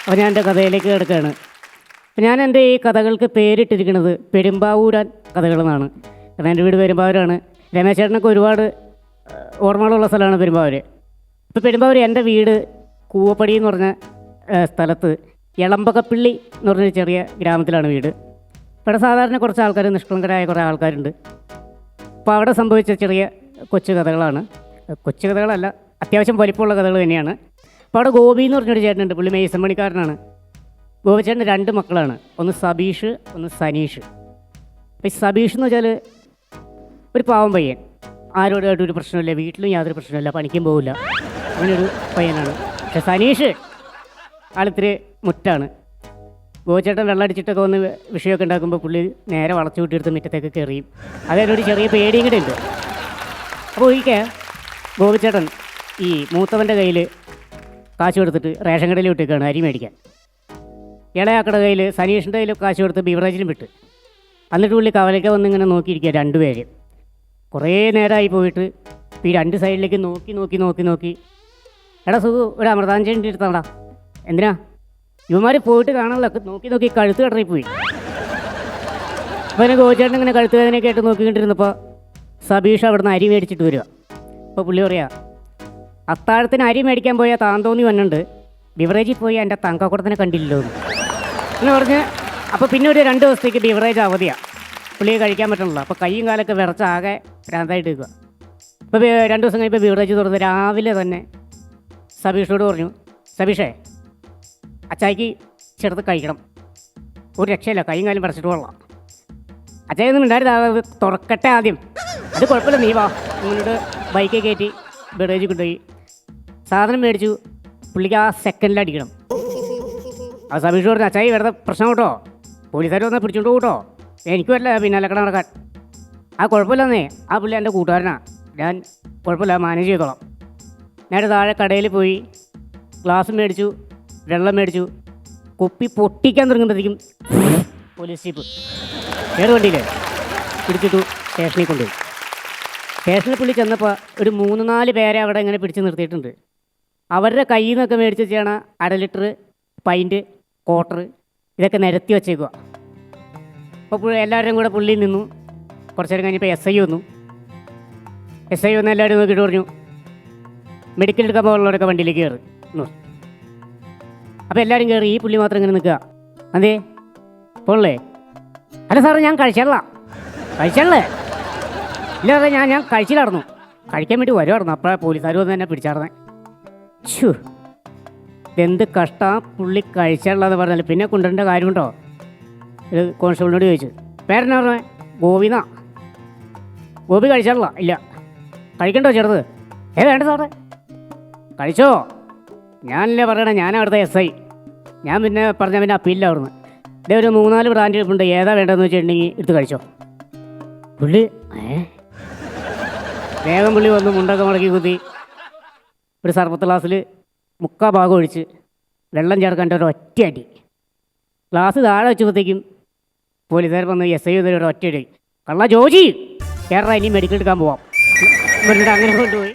അപ്പോൾ ഞാൻ എൻ്റെ കഥയിലേക്ക് കിടക്കുകയാണ്. ഞാൻ എൻ്റെ ഈ കഥകൾക്ക് പേരിട്ടിരിക്കുന്നത് പെരുമ്പാവൂരാൻ കഥകളെന്നാണ്. കാരണം എൻ്റെ വീട് പെരുമ്പാവൂരാണ്. രമേശേട്ടനൊക്കെ ഒരുപാട് ഓർമ്മകളുള്ള സ്ഥലമാണ് പെരുമ്പാവൂർ. ഇപ്പോൾ പെരുമ്പാവൂർ എൻ്റെ വീട് കൂവപ്പടി എന്ന് പറഞ്ഞ സ്ഥലത്ത് എളമ്പകപ്പിള്ളി എന്ന് പറഞ്ഞൊരു ചെറിയ ഗ്രാമത്തിലാണ് വീട്. ഇവിടെ സാധാരണ കുറച്ച് ആൾക്കാർ, നിഷ്കളങ്കരായ കുറേ ആൾക്കാരുണ്ട്. അപ്പോൾ അവിടെ സംഭവിച്ച ചെറിയ കൊച്ചു കഥകളാണ്. കൊച്ചു കഥകളല്ല, അത്യാവശ്യം വലിപ്പമുള്ള കഥകൾ തന്നെയാണ്. അപ്പോൾ അവിടെ ഗോപി എന്ന് പറഞ്ഞൊരു ചേട്ടനുണ്ട്. പുള്ളി മേസൺ പണിക്കാരനാണ്. ഗോപിച്ചേട്ടന് 2 മക്കളാണ്. ഒന്ന് സബീഷ്, ഒന്ന് സനീഷ്. അപ്പോൾ ഈ സബീഷ് എന്ന് വെച്ചാൽ ഒരു പാവം പയ്യൻ, ആരോടായിട്ടും ഒരു പ്രശ്നമില്ല, വീട്ടിലും യാതൊരു പ്രശ്നമില്ല, പണിക്കും പോകില്ല, അങ്ങനെയൊരു പയ്യനാണ്. പക്ഷെ സനീഷ് ആളിത്തിരി മുറ്റാണ്. ഗോപിച്ചേട്ടൻ വെള്ളമടിച്ചിട്ടൊക്കെ വന്ന് വിഷയമൊക്കെ ഉണ്ടാക്കുമ്പോൾ പുള്ളി നേരെ വളച്ചു കൂട്ടിയെടുത്ത് മുറ്റത്തേക്ക് കയറിയും. അതിനൊരു ചെറിയ പേടിയും കൂടെ ഉണ്ട്. അപ്പോൾ ഒരിക്കൽ ഗോപിച്ചേട്ടൻ ഈ മൂത്തവൻ്റെ കയ്യിൽ കാശ് കൊടുത്തിട്ട് റേഷൻ കടയിൽ വിട്ടേക്കാണ് അരി മേടിക്കാൻ. ഇളയാക്കടെ കയ്യിൽ, സനീഷിൻ്റെ കയ്യിൽ കാശ് കൊടുത്ത് ബീവറേജിലും വിട്ട്. എന്നിട്ട് പുള്ളി കവലയ്ക്ക് വന്ന് ഇങ്ങനെ നോക്കിയിരിക്കുക 2 പേര്. കുറേ നേരമായി പോയിട്ട് ഈ 2 സൈഡിലേക്ക് നോക്കി എടാ സുഖു, ഒരു അമൃതാഞ്ജലി എടുത്താടാ. എന്തിനാ? ഇവന്മാർ പോയിട്ട് കാണാനുള്ള നോക്കി കഴുത്ത് കടറി പോയി. അപ്പോൾ എന്നെ ഗോചേട്ടൻ ഇങ്ങനെ കഴുത്ത് വേദനയൊക്കെ ആയിട്ട് നോക്കിക്കൊണ്ടിരുന്നപ്പോൾ സബീഷ് അവിടെ നിന്ന് അരി മേടിച്ചിട്ട് വരിക. അപ്പോൾ പുള്ളി പറയാ, അത്താഴത്തിന് അരി മേടിക്കാൻ പോയാൽ താൻ തോന്നി വന്നുണ്ട്, ബിവറേജിൽ പോയി എൻ്റെ തങ്കക്കുടത്തിനെ കണ്ടില്ലല്ലോ എന്ന് പറഞ്ഞ്. അപ്പോൾ പിന്നെ ഒരു 2 ദിവസത്തേക്ക് ബിവറേജ് അവധിയാണ്, പുള്ളിയെ കഴിക്കാൻ പറ്റണല്ലോ. അപ്പോൾ കൈയും കാലൊക്കെ വിറച്ച് ആകെ ഭ്രാന്തായിട്ട് നിൽക്കുക. അപ്പോൾ 2 ദിവസം കഴിയുമ്പോൾ ബിവറേജ് തുറന്ന് രാവിലെ തന്നെ സബീഷോട് പറഞ്ഞു, സബീഷേ അച്ചായിക്ക് ചെറുത് കഴിക്കണം, ഒരു രക്ഷയില്ല, കൈയും കാലും വിറച്ചിട്ട് കൊള്ളാം. അച്ചായൊന്നും ഉണ്ടായിരുന്നു, തുറക്കട്ടെ ആദ്യം, അത് കുഴപ്പമില്ല, നീ വാ. നിങ്ങളുടെ ബൈക്കിൽ കയറ്റി ബിവറേജ് കൊണ്ടുപോയി സാധനം മേടിച്ചു. പുള്ളിക്ക് ആ സെക്കൻഡിൽ അടിക്കണം. ആ സബീഷ് പറഞ്ഞു, അച്ചായി വെറുതെ പ്രശ്നം കേട്ടോ, പോലീസുകാർ വന്നാൽ പിടിച്ചോണ്ട് കേട്ടോ, എനിക്കുമല്ല പിന്നെ അലക്കട നടക്കാൻ. ആ കുഴപ്പമില്ലെന്നേ, ആ പുള്ളി എൻ്റെ കൂട്ടുകാരനാണ്, ഞാൻ കുഴപ്പമില്ല മാനേജ് ചെയ്തോളാം. നേരെ താഴെ കടയിൽ പോയി ഗ്ലാസ് മേടിച്ചു, വെള്ളം മേടിച്ചു. കുപ്പി പൊട്ടിക്കാൻ തുടങ്ങുമ്പോഴത്തേക്കും പോലീസ് ജീപ്പ് ഏത് വണ്ടിയില്ലേ പിടിച്ചിട്ടു സ്റ്റേഷനിൽ കൊണ്ടുപോയി. സ്റ്റേഷനിൽ പുള്ളി ചെന്നപ്പോൾ ഒരു 3-4 പേരെ അവിടെ ഇങ്ങനെ പിടിച്ച് നിർത്തിയിട്ടുണ്ട്. അവരുടെ കയ്യിൽ നിന്നൊക്കെ മേടിച്ച് ചെയ്യണ 1/2 ലിറ്റർ, പൈൻറ്റ്, ക്വാർട്ടർ ഇതൊക്കെ നിരത്തി വച്ചേക്കുക. അപ്പോൾ എല്ലാവരും കൂടെ പുള്ളിയിൽ നിന്നു. കുറച്ച് നേരം കഴിഞ്ഞപ്പോൾ എസ് ഐ വന്നു. എസ് ഐ വന്ന് എല്ലാവരും നോക്കിയിട്ട് പറഞ്ഞു, മെഡിക്കൽ എടുക്കാൻ പോകുന്നവരൊക്കെ വണ്ടിയിലേക്ക് കയറി. അപ്പോൾ എല്ലാവരും കയറി, ഈ പുള്ളി മാത്രം ഇങ്ങനെ നിൽക്കുക. അതേ പോളേ, അല്ല സാറേ ഞാൻ കഴിച്ചല്ലേ ഇല്ല സാറേ, ഞാൻ കഴിച്ചില്ലായിരുന്നു, കഴിക്കാൻ വേണ്ടി വരുമായിരുന്നു. അപ്പോഴാണ് പോലീസുകാർ വന്ന് തന്നെ പിടിച്ചാർന്നേ. ഷൂ, ഇതെന്ത് കഷ്ടം, പുള്ളി കഴിച്ചാലുള്ളതെന്ന് പറഞ്ഞാൽ പിന്നെ കൊണ്ടുവരേണ്ട കാര്യമുണ്ടോ? ഒരു കോൺസ്റ്റബിളിനോട് ചോദിച്ചു, പേരെന്നാ പറഞ്ഞേ? ഗോപിന്നാ. ഗോപി കഴിച്ചാലുള്ള? ഇല്ല. കഴിക്കണ്ടോ ചെറുത്? വേണ്ട സാറേ. കഴിച്ചോ? ഞാനല്ലേ പറയണേ, ഞാൻ അവിടുത്തെ എസ് ഐ. ഞാൻ പിന്നെ പറഞ്ഞാൽ പിന്നെ അപ്പീലില്ല അവിടുന്ന്. ഇതേ ഒരു 3-4 ബ്രാൻഡ് ഉണ്ട്, ഏതാ വേണ്ടതെന്ന് വെച്ചിട്ടുണ്ടെങ്കിൽ എടുത്ത് കഴിച്ചോ. പുള്ളി വേഗം പുള്ളി വന്ന് മുണ്ടൊക്കെ മുടക്കി കുത്തി ഒരു സർബത്ത് ഗ്ലാസ്സിൽ 3/4 ഭാഗം ഒഴിച്ച് വെള്ളം ചേർക്കേണ്ട ഒരു ഒറ്റയടി. ഗ്ലാസ് താഴെ വെച്ചപ്പോഴത്തേക്കും പോലീസുകാർ വന്ന് എസ് ഐ വന്നൊരു ഒറ്റയടി, കള്ള ജോജി കേരള ഇനി മെഡിക്കൽ എടുക്കാൻ പോവാം പറഞ്ഞിട്ട് അങ്ങനെ കൊണ്ടുപോയി.